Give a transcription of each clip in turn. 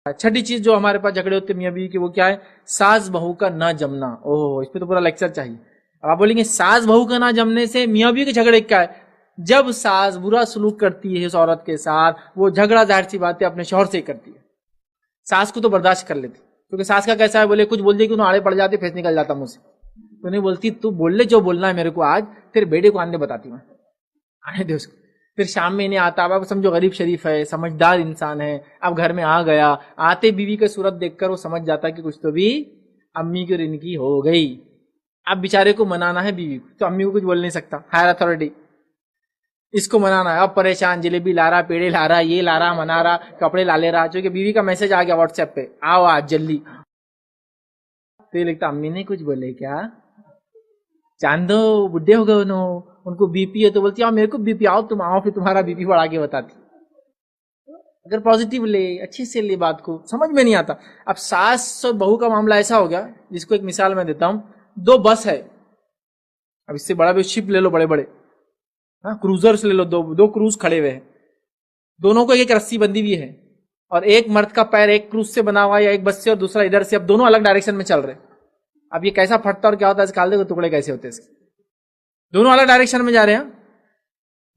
چھٹی چیز جو ہمارے پاس جھگڑے ہوتے ہیں میاں بیوی کے، وہ کیا ہے؟ ساس بہو کا نہ جمنا. اوہ، اس پہ تو پورا لیکچر چاہیے. آپ بولیں گے ساس بہو کا نہ جمنے سے میاں بیوی کے جھگڑے کیا ہے؟ جب ساس برا سلوک کرتی ہے اس عورت کے ساتھ، وہ جھگڑا ظاہر سی بات ہے اپنے شوہر سے ہی کرتی ہے. ساس کو تو برداشت کر لیتی، کیونکہ ساس کا کیسا ہے، بولے کچھ بول دے کہ انہوں آڑے پڑ جاتے، پھینس نکل جاتا منہ سے. تو نہیں بولتی تو بول لے جو بولنا ہے میرے کو، آج تیرے بیٹے کو آنے بتاتی میں، آنے دے اس کو. پھر شام میں انہیں آتا، اب سمجھو غریب شریف ہے، سمجھدار انسان ہے، اب گھر میں آ گیا، آتے بیوی کا صورت دیکھ کر وہ سمجھ جاتا کہ کچھ تو بھی امی کی اور ان کی ہو گئی. اب بیچارے کو منانا ہے بیوی کو، تو امی کو کچھ بول نہیں سکتا، ہائر اتھارٹی. اس کو منانا ہے، اب پریشان، جلیبی لا رہا، پیڑے لا رہا، یہ لا رہا، منا رہا، کپڑے لا لے رہا، چونکہ بیوی کا میسج آ گیا واٹس ایپ پہ، آؤ آج جلدی. تو یہ لکھتا امی نے کچھ بولے کیا؟ چاندو بڈھے ہو گئے ان کو بی پی ہے، تو بولتی آؤ میرے کو بی پی، آؤ تم آؤ، پھر تمہارا بی پی بڑھا کے بتاتی. اگر پازیٹیو لے، اچھے سے لے بات کو، سمجھ میں نہیں آتا. اب ساس اور بہو کا معاملہ ایسا ہو گیا، جس کو ایک مثال میں دیتا ہوں. دو بس ہے، اب اس سے بڑا بھی شپ لے لو، بڑے بڑے کروزرز لے لو، دو کروز کھڑے ہوئے ہیں، دونوں کو ایک رسی بندی بھی ہے، اور ایک مرد کا پیر ایک کروز سے بنا ہوا ہے یا ایک بس سے، اور دوسرا ادھر سے. اب دونوں الگ ڈائریکشن میں چل رہے. اب یہ کیسا پھٹتا اور کیا ہوتا ہے، اس کالدے کو ٹکڑے کیسے ہوتے ہیں اس کے. دونوں الگ ڈائریکشن میں جا رہے ہیں،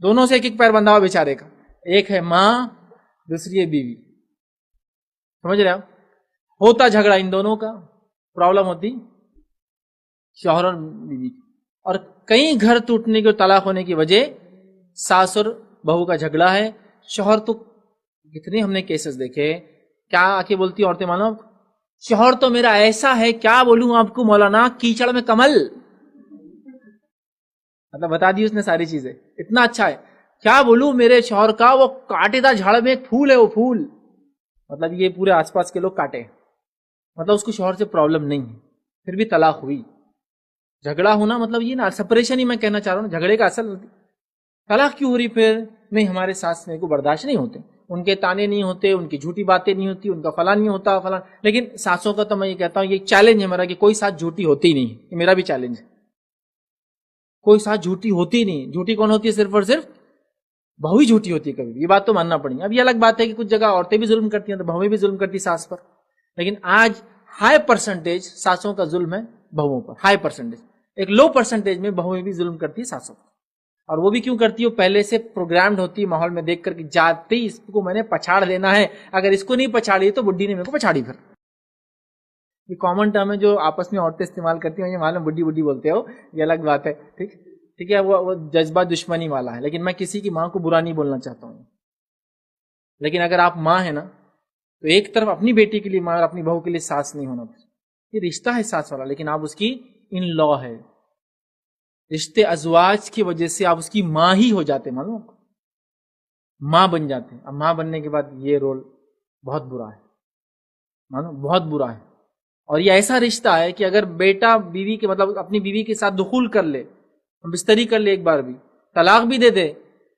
دونوں سے ایک ایک پیر بندھا ہوا بیچارے کا. ایک ہے ماں، دوسری ہے بیوی. سمجھ رہے آپ؟ ہوتا جھگڑا ان دونوں کا، پرابلم ہوتی شوہر اور بیوی کی. اور کئی گھر ٹوٹنے کی اور طلاق ہونے کی وجہ ساس اور بہو کا جھگڑا ہے. شوہر تو کتنے ہم نے کیسز دیکھے، کیا آ کے بولتی عورتیں معلوم، شوہر تو میرا ایسا ہے، کیا بولوں آپ کو مولانا، کیچڑ میں کمل. مطلب بتا دی اس نے ساری چیزیں، اتنا اچھا ہے. کیا بولوں میرے شوہر کا، وہ کاٹے دار جھاڑ میں ایک پھول ہے، وہ پھول مطلب یہ پورے آس پاس کے لوگ کاٹے، مطلب اس کو شوہر سے پرابلم نہیں ہے، پھر بھی طلاق ہوئی. جھگڑا ہونا مطلب یہ نا، سپریشن ہی میں کہنا چاہ رہا ہوں، جھگڑے کا اصل طلاق کیوں ہو رہی. پھر نہیں، ہمارے ساس میرے کو برداشت نہیں ہوتے، ان کے تانے نہیں ہوتے، ان کی جھوٹی باتیں نہیں ہوتی، ان کا فلاں نہیں ہوتا فلاں. لیکن ساسوں کا تو میں یہ کہتا ہوں، یہ چیلنج ہے میرا کہ کوئی ساس جھوٹی ہوتی ہی نہیں، یہ میرا بھی چیلنج ہے. کوئی ساس جھوٹی ہوتی نہیں. جھوٹی کون ہوتی ہے؟ صرف اور صرف بہو ہی جھوٹی ہوتی ہے کبھی، یہ بات تو ماننا پڑی. اب یہ الگ بات ہے کہ کچھ جگہ عورتیں بھی ظلم کرتی ہیں تو بہویں بھی ظلم کرتی ساس پر، لیکن آج ہائی پرسنٹیج ساسوں کا ظلم ہے بہووں پر، ہائی پرسنٹیج. ایک لو پرسنٹیج میں بہویں بھی ظلم کرتی ہے ساسوں پر. اور وہ بھی کیوں کرتی ہے؟ وہ پہلے سے پروگرامڈ ہوتی ہے ماحول میں دیکھ کر کہ جاتے ہی اس کو میں نے پچھاڑ دینا ہے، اگر اس کو نہیں پچھاڑی تو بڈھی نے میرے کو پچھاڑی. پھر یہ کامن ٹرم ہے جو آپس میں عورتیں استعمال کرتی ہیں، یہ معلوم بڈھی بڈھی بولتے ہو، یہ الگ بات ہے. ٹھیک ہے، وہ جذبہ دشمنی والا ہے. لیکن میں کسی کی ماں کو برا نہیں بولنا چاہتا ہوں، لیکن اگر آپ ماں ہیں نا، تو ایک طرف اپنی بیٹی کے لیے ماں اور اپنی بہو کے لیے ساس نہیں ہونا. یہ رشتہ ہے ساس والا، لیکن آپ اس کی ان لا ہے. رشتے ازواج کی وجہ سے آپ اس کی ماں ہی ہو جاتے، معلوم، ماں بن جاتے. اب ماں بننے کے بعد یہ رول بہت برا ہے، معلوم، بہت برا ہے. اور یہ ایسا رشتہ ہے کہ اگر بیٹا بیوی کے مطلب اپنی بیوی کے ساتھ دخول کر لے، بستری کر لے، ایک بار بھی طلاق بھی دے دے،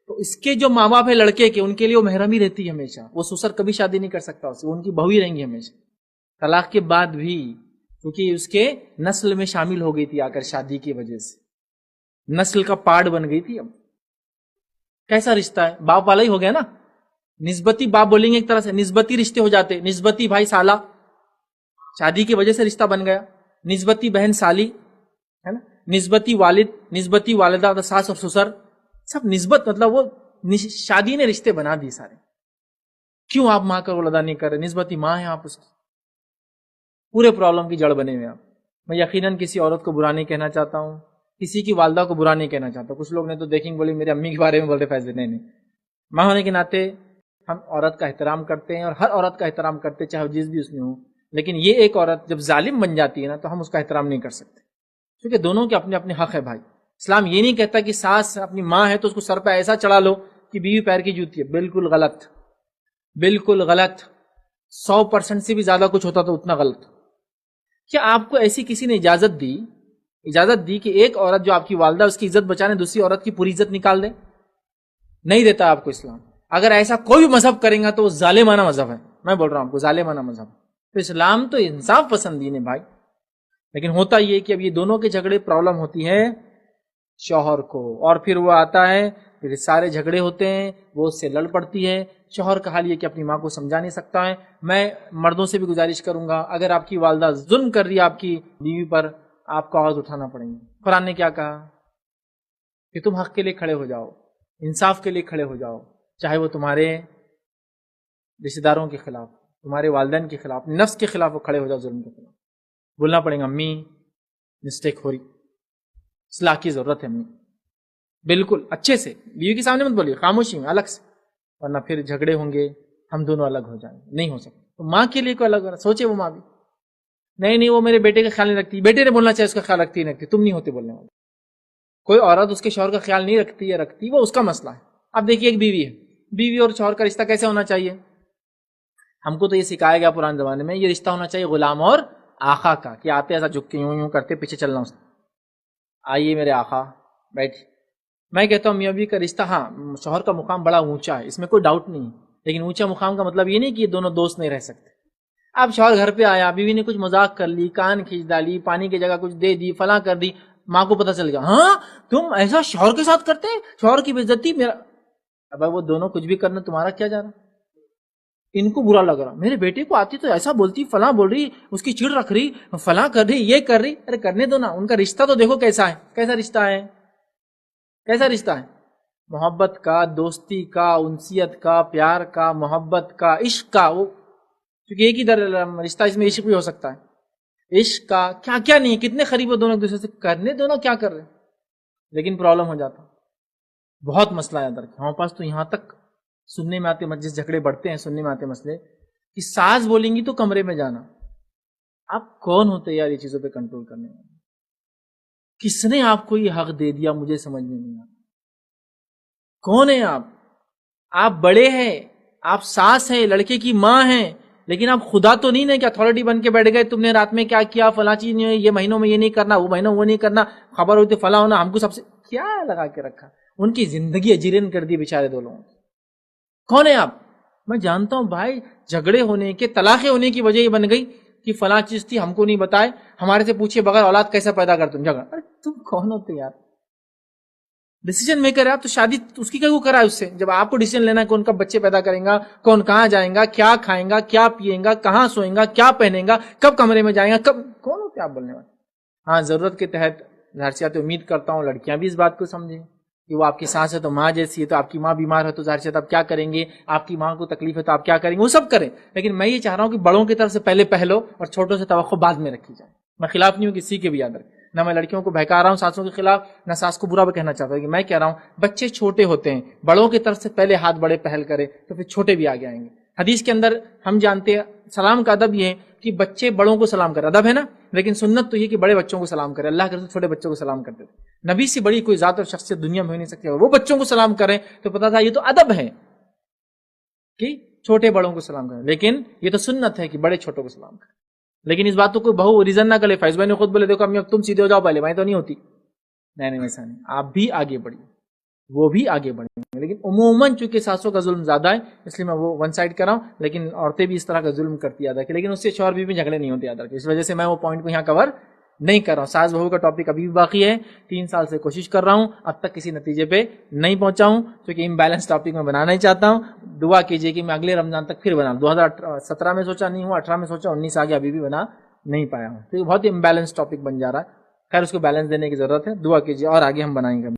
تو اس کے جو ماں باپ ہے لڑکے کے، ان کے لیے وہ محرم ہی رہتی ہے ہمیشہ. وہ سسر کبھی شادی نہیں کر سکتا اسے، وہ ان کی بہو ہی رہیں گی ہمیشہ طلاق کے بعد بھی، کیونکہ اس کے نسل میں شامل ہو گئی تھی آ کر شادی کی وجہ سے، نسل کا پارٹ بن گئی تھی. اب کیسا رشتہ ہے، باپ والا ہی ہو گیا نا. نسبتی باپ بولیں گے ایک طرح سے، نسبتی رشتے ہو جاتے، نسبتی بھائی سالہ، شادی کی وجہ سے رشتہ بن گیا. نسبتی بہن سالی ہے نا، نسبتی والد، نسبتی والدہ، ساس اور سسر، سب نسبت، مطلب وہ شادی نے رشتے بنا دی سارے. کیوں آپ ماں کا رول ادا نہیں کر رہے؟ نسبتی ماں ہیں آپ اس کی، پورے پرابلم کی جڑ بنے ہوئے آپ. میں یقیناً کسی عورت کو برا نہیں کہنا چاہتا ہوں، کسی کی والدہ کو برا نہیں کہنا چاہتا. کچھ لوگ نے تو دیکھیں بولے میرے امی کے بارے میں بول رہے فیصلے، نہیں، ماں ہونے کے ناطے ہم عورت کا احترام کرتے ہیں، اور ہر عورت کا احترام کرتے ہیں، چاہے جس بھی اس میں ہو. لیکن یہ ایک عورت جب ظالم بن جاتی ہے نا، تو ہم اس کا احترام نہیں کر سکتے، کیونکہ دونوں کے اپنے اپنے حق ہے بھائی. اسلام یہ نہیں کہتا کہ ساس اپنی ماں ہے تو اس کو سر پہ ایسا چڑھا لو کہ بیوی پیر کی جوتی ہے. بالکل غلط، بالکل غلط. 100% سے بھی زیادہ کچھ ہوتا تو اتنا غلط. کیا آپ کو ایسی کسی نے اجازت دی کہ ایک عورت جو آپ کی والدہ، اس کی عزت بچانے دوسری عورت کی پوری عزت نکال دے؟ نہیں دیتا آپ کو اسلام. اگر ایسا کوئی بھی مذہب کریں گا تو وہ ظالمانہ مذہب ہے. میں بول رہا ہوں آپ کو، ظالمانہ مذہب. تو اسلام تو انصاف پسند دین ہے بھائی. لیکن ہوتا یہ کہ اب یہ دونوں کے جھگڑے پرابلم ہوتی ہے شوہر کو، اور پھر وہ آتا ہے پھر سارے جھگڑے ہوتے ہیں، وہ اس سے لڑ پڑتی ہے. شوہر کا حال یہ کہ اپنی ماں کو سمجھا نہیں سکتا ہے. میں مردوں سے بھی گزارش کروں گا، اگر آپ کی والدہ ظلم کر رہی ہے آپ کی بیوی پر، آپ کو آواز اٹھانا پڑیں گی. قرآن نے کیا کہا کہ تم حق کے لیے کھڑے ہو جاؤ، انصاف کے لیے کھڑے ہو جاؤ، چاہے وہ تمہارے رشتہ داروں کے خلاف، تمہارے والدین کے خلاف، نفس کے خلاف وہ کھڑے ہو جاؤ، ظلم کے خلاف. بولنا پڑے گا امی مسٹیک ہو رہی، اصلاح کی ضرورت ہے امی. بالکل اچھے سے، بیوی کے سامنے مت بولیے، خاموشی میں الگ سے، ورنہ پھر جھگڑے ہوں گے، ہم دونوں الگ ہو جائیں گے. نہیں ہو سکتا. تو ماں کے لیے کوئی الگ ہونا سوچے، وہ ماں بھی نہیں وہ میرے بیٹے کا خیال نہیں رکھتی، بیٹے نے بولنا چاہے اس کا خیال رکھتی نہیں رکھتی، تم نہیں ہوتے بولنے والے. کوئی عورت اس کے شوہر کا خیال نہیں رکھتی یا رکھتی، وہ اس کا مسئلہ ہے. اب دیکھیے ایک بیوی ہے، بیوی اور شوہر کا رشتہ کیسے ہونا چاہیے؟ ہم کو تو یہ سکھایا گیا پرانے زمانے میں، یہ رشتہ ہونا چاہیے غلام اور آقا کا، کہ آتے ایسا جھک کے یوں کرتے پیچھے چلنا اس. آئیے میرے آقا بیٹھ. میں کہتا ہوں میاں بیوی کا رشتہ، ہاں شوہر کا مقام بڑا اونچا ہے، اس میں کوئی ڈاؤٹ نہیں، لیکن اونچا مقام کا مطلب یہ نہیں کہ یہ دونوں دوست نہیں رہ سکتے. اب شوہر گھر پہ آیا، بیوی نے کچھ مذاق کر لی، کان کھینچ ڈالی، پانی کی جگہ کچھ دے دی، فلاں کر دی، ماں کو پتہ چل گیا، ہاں تم ایسا شوہر کے ساتھ کرتے، شوہر کی بے عزتی. میرا اب وہ دونوں کچھ بھی کرنا، تمہارا کیا جا رہا؟ ان کو برا لگ رہا، میرے بیٹے کو آتی تو ایسا بولتی، فلاں بول رہی، اس کی چڑ رکھ رہی، فلاں کر رہی، یہ کر رہی. ارے کرنے دو نا، ان کا رشتہ تو دیکھو کیسا ہے. کیسا رشتہ ہے؟ کیسا رشتہ ہے؟ محبت کا، دوستی کا، انسیت کا، پیار کا، محبت کا، عشق کا. وہ کیونکہ ایک ہی در رشتہ، اس میں عشق بھی ہو سکتا ہے. عشق کا کیا کیا نہیں، کتنے قریب ہو دونوں ایک دوسرے سے، کرنے دو نا، کیا کر رہے. لیکن پرابلم ہو جاتا، بہت مسئلہ ہے ادھر. ہمارے پاس تو یہاں تک سننے میں آتے، جس جھگڑے بڑھتے ہیں سننے میں آتے مسئلے کہ ساس بولیں گی تو کمرے میں جانا. آپ کون ہوتے یار یہ چیزوں پہ کنٹرول کرنے والے؟ کس نے آپ کو یہ حق دے دیا؟ مجھے سمجھ میں نہیں آتا. کون ہیں آپ؟ آپ بڑے ہیں، آپ ساس ہیں، لڑکے کی ماں ہیں، لیکن آپ خدا تو نہیں نا کہ اتھارٹی بن کے بیٹھ گئے. تم نے رات میں کیا کیا، فلاں چیز نہیں، یہ مہینوں میں یہ نہیں کرنا، وہ مہینوں وہ نہیں کرنا، خبر ہوئی تو فلاں ہونا. ہم کو سب سے کیا لگا کے رکھا؟ ان کی زندگی اجیرن کر دی بیچارے دو لوگوں. کون ہے آپ؟ میں جانتا ہوں بھائی، جھگڑے ہونے کے، طلاقیں ہونے کی وجہ یہ بن گئی کہ فلاں چیز تھی، ہم کو نہیں بتائے، ہمارے سے پوچھے بغیر اولاد کیسا پیدا کر تم. جھگڑا. ارے تم کون ہوتے یار؟ ڈیسیجن میکر ہے آپ تو. شادی اس کی کیوں کرا ہے اس سے، جب آپ کو ڈیسیجن لینا ہے کون کب بچے پیدا کریں گا، کون کہاں جائیں گا، کیا کھائیں گا، کیا پیئیں گا، کہاں سوئیں گا، کیا پہنیں گا، کب کمرے میں جائیں گا، کب. کون ہوتے آپ بولنے والے؟ ہاں ضرورت کے تحت ظاہر سی بات ہے، امید کرتا ہوں لڑکیاں بھی اس بات کو سمجھیں کہ وہ آپ کی سانس ہے تو ماں جیسی ہے، تو آپ کی ماں بیمار ہے تو ظاہر سی بات آپ کیا کریں گے، آپ کی ماں کو تکلیف ہے تو آپ کیا کریں گے، وہ سب کریں. لیکن میں یہ چاہ رہا ہوں کہ بڑوں کی طرف سے پہلے پہلو اور چھوٹوں سے توقع بعد میں رکھی جائے. میں خلاف نہیں ہوں کسی کے بھی، یاد رکھیں. نہ میں لڑکیوں کو بہکا رہا ہوں ساسوں کے خلاف، نہ ساس کو برا بھی کہنا چاہتا ہوں. کہ میں کہہ رہا ہوں بچے چھوٹے ہوتے ہیں، بڑوں کی طرف سے پہلے ہاتھ بڑے پہل کرے تو پھر چھوٹے بھی آگے آئیں گے. حدیث کے اندر ہم جانتے ہیں سلام کا ادب یہ ہے کہ بچے بڑوں کو سلام کرے، ادب ہے نا. لیکن سنت تو یہ کہ بڑے بچوں کو سلام کرے. اللہ کے رسول چھوٹے بچوں کو سلام کرتے تھے. نبی سے بڑی کوئی ذات اور شخصیت دنیا میں ہو نہیں سکتی. وہ بچوں کو سلام کریں تو پتا تھا یہ تو ادب ہے کہ چھوٹے بڑوں کو سلام کریں، لیکن یہ تو سنت ہے کہ بڑے چھوٹوں کو سلام کریں. لیکن اس بات کو کوئی بہو ریزن نہ کرے. فیض بھائی نے خود بولے دیکھو امی اب تم سیدھے ہو جاؤ پہلے، میں تو نہیں ہوتی. نہیں ایسا نہیں، آپ بھی آگے بڑھیے، وہ بھی آگے بڑھیں گے. لیکن عموماً چونکہ ساسوں کا ظلم زیادہ ہے اس لیے میں وہ ون سائڈ کر رہا ہوں. لیکن عورتیں بھی اس طرح کا ظلم کرتی یاد رکھیں، لیکن اس سے شوہر بھی جھگڑے نہیں ہوتے یاد رکھیں. اس وجہ سے میں وہ پوائنٹ کو یہاں کور نہیں کر رہا ہوں. ساس بہو کا ٹاپک ابھی بھی باقی ہے. 3 سال سے کوشش کر رہا ہوں، اب تک کسی نتیجے پہ نہیں پہنچا ہوں، کیونکہ امبیلنس ٹاپک میں بنانا ہی چاہتا ہوں. دعا کیجیے کہ میں اگلے رمضان تک پھر بنا. 2017 میں سوچا نہیں ہوں، 18 میں سوچا، 19 آگے ابھی بھی بنا نہیں پایا ہوں. تو یہ بہت ہی امبیلنس ٹاپک بن جا رہا ہے. خیر اس کو بیلنس دینے کی ضرورت ہے. دعا کیجیے اور آگے ہم بنائیں گے.